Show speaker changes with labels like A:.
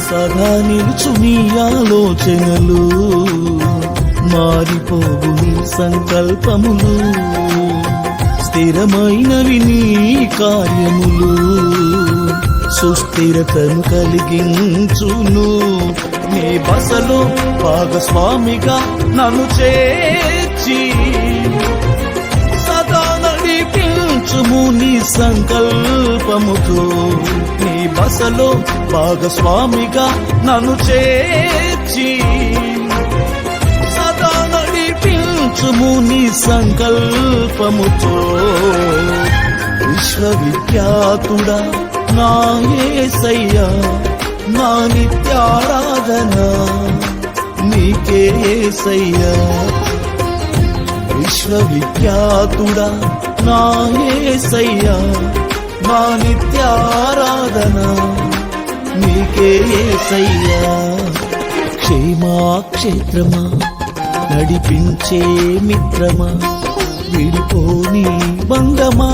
A: సదా నిలుచు నీ ఆలోచనలు, మారిపోవు నీ సంకల్పములు, స్థిరమైనవి నీ కార్యములు, సుస్థిరతను కలిగించును. నీ బసలో భాగస్వామిగా నన్ను చేర్చి సదా నడిపించుము నీ సంకల్పముతో. నీ బసలో భాగస్వామిగా నన్ను చేర్చి సదా నడిపించుము నీ సంకల్పముతో. విశ్వవిఖ్యాతుడా నా యేసయ్యా, నా నిత్యారాధన నీకే యేసయ్యా. విశ్వవిఖ్యాతుడా నా యేసయ్యా, నా నిత్యారాధన నీకే యేసయ్యా. క్షేమాక్షేత్రమా, నడిపించే మిత్రమా, విడిపోని బంధమా,